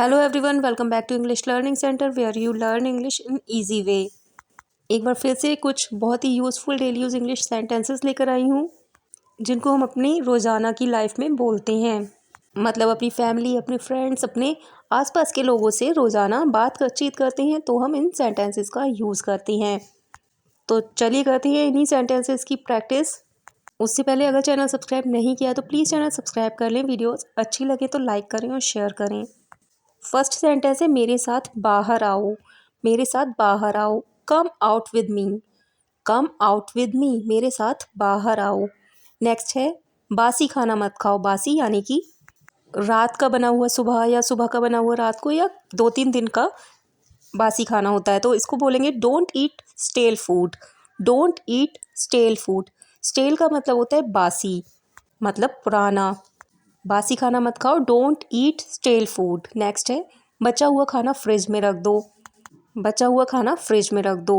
Hello everyone, welcome back to English learning centre where you learn English in easy way. एक बार फिर से कुछ बहुत ही useful daily use English sentences लेकर आई हूँ जिनको हम अपनी रोज़ाना की लाइफ में बोलते हैं। मतलब अपनी फैमिली, अपने फ्रेंड्स, अपने आसपास के लोगों से रोज़ाना बातचीत करते हैं तो हम इन सेंटेंसेस का यूज़ करते हैं। तो चलिए करते हैं इन्हीं सेंटेंसेस की प्रैक्टिस। उससे पहले अगर चैनल सब्सक्राइब नहीं किया तो प्लीज़ चैनल सब्सक्राइब कर लें। वीडियोस अच्छी लगे तो लाइक करें और शेयर करें। फर्स्ट सेंटेंस है मेरे साथ बाहर आओ। मेरे साथ बाहर आओ, come out with me. Come out with me, मेरे साथ बाहर आओ। नेक्स्ट है बासी खाना मत खाओ। बासी यानी कि रात का बना हुआ सुबह या सुबह का बना हुआ रात को या 2-3 दिन का बासी खाना होता है, तो इसको बोलेंगे don't eat stale food. Don't eat stale food. Stale का मतलब होता है बासी, मतलब पुराना। बासी खाना मत खाओ, don't eat stale food. Next है बचा हुआ खाना फ्रिज में रख दो। बचा हुआ खाना फ्रिज में रख दो।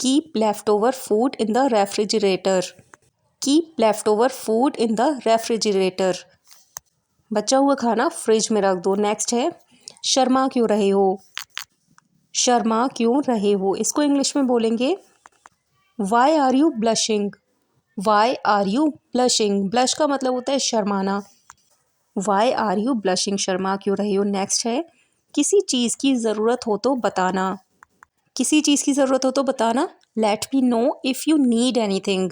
Keep left over food in the refrigerator. Keep left over food in the refrigerator. बचा हुआ खाना फ्रिज में रख दो। नेक्स्ट है शर्मा क्यों रहे हो। शर्मा क्यों रहे हो, इसको इंग्लिश में बोलेंगे why are you blushing. Why are you blushing. Blush का मतलब होता है शर्माना। वाई आर यू ब्लशिंग, शर्मा क्यों रहे हो। नेक्स्ट है किसी चीज़ की ज़रूरत हो तो बताना। किसी चीज़ की ज़रूरत हो तो बताना। Let me know if you need anything.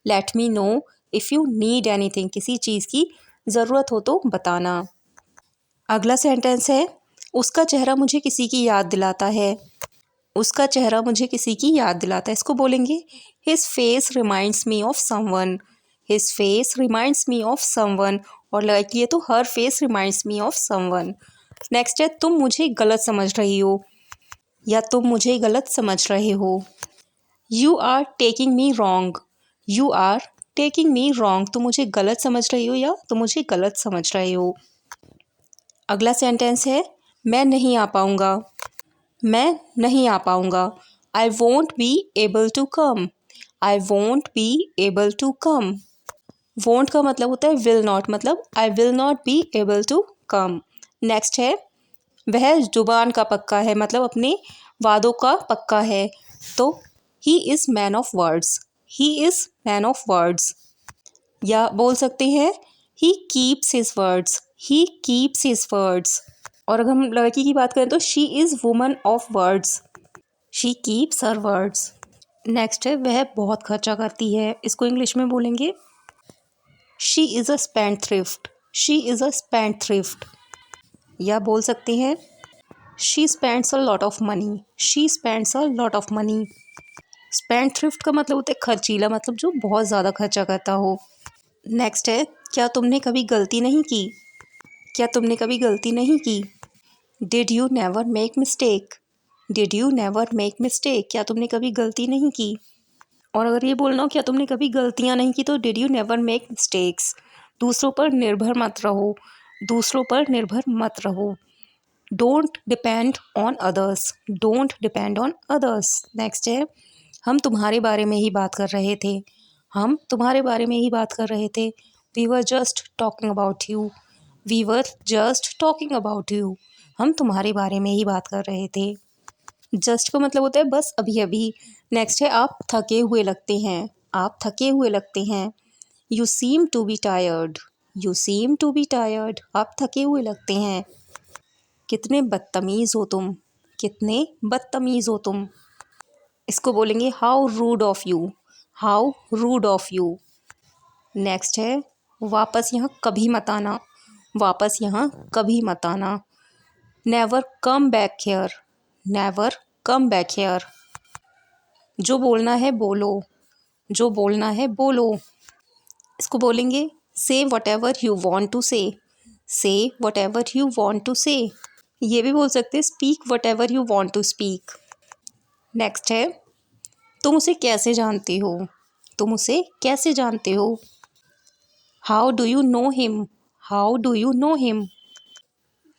Let me know if you need anything, किसी चीज़ की ज़रूरत हो तो बताना। अगला सेंटेंस है उसका चेहरा मुझे किसी की याद दिलाता है। उसका चेहरा मुझे किसी की याद दिलाता है, इसको बोलेंगे his face reminds me of someone. His face reminds me of someone, और लाइक तो her face reminds me of someone. Next है तुम मुझे गलत समझ रही हो या तुम मुझे गलत समझ रहे हो। You are taking me wrong. You are taking me wrong, तुम मुझे गलत समझ रही हो या तुम मुझे गलत समझ रहे हो। अगला सेंटेंस है मैं नहीं आ पाऊँगा। मैं नहीं आ पाऊँगा। I won't be able to come. I won't be able to come. Won't का मतलब होता है विल नॉट, मतलब I will not be able to come. Next है वह जुबान का पक्का है, मतलब अपने वादों का पक्का है, तो he is man of words. He is man of words. या बोल सकते हैं he keeps his words. He keeps his words. और अगर हम लड़की की बात करें तो she is woman of words. She keeps her words. Next है वह बहुत खर्चा करती है, इसको इंग्लिश में बोलेंगे she is a spendthrift. She is a spendthrift. या बोल सकते हैं she spends a lot of money. She spends a lot of money. Spendthrift का मतलब होता है खर्चीला, मतलब जो बहुत ज़्यादा खर्चा करता हो। नेक्स्ट है क्या तुमने कभी गलती नहीं की। क्या तुमने कभी गलती नहीं की। Did you never make mistake. Did you never make mistake, क्या तुमने कभी गलती नहीं की। और अगर ये बोलना हो क्या तुमने कभी गलतियाँ नहीं की तो did you never make mistakes. दूसरों पर निर्भर मत रहो। दूसरों पर निर्भर मत रहो। Don't depend on others. Don't depend on others. Next है हम तुम्हारे बारे में ही बात कर रहे थे। हम तुम्हारे बारे में ही बात कर रहे थे। We were just talking about you. We were just talking about you, हम तुम्हारे बारे में ही बात कर रहे थे। जस्ट का मतलब होता है बस अभी अभी। नेक्स्ट है आप थके हुए लगते हैं। आप थके हुए लगते हैं। You seem to be tired. You seem to be tired, आप थके हुए लगते हैं। कितने बदतमीज़ हो तुम। कितने बदतमीज़ हो तुम, इसको बोलेंगे how root of you. How root of you. Next है वापस यहाँ कभी मत आना। वापस यहाँ कभी मत आना। Never come back here. Never come back here. जो बोलना है बोलो। जो बोलना है बोलो, इसको बोलेंगे say whatever you want to say. Say whatever you want to say. ये भी बोल सकते हैं speak whatever you want to speak. Next है तुम उसे कैसे जानते हो। तुम उसे कैसे जानते हो। How do you know him. How do you know him.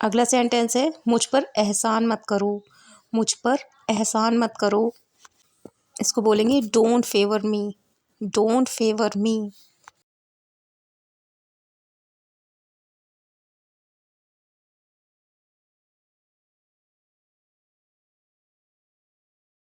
अगला सेंटेंस है मुझ पर एहसान मत करो। मुझ पर एहसान मत करो, इसको बोलेंगे don't favour me. Don't favour me.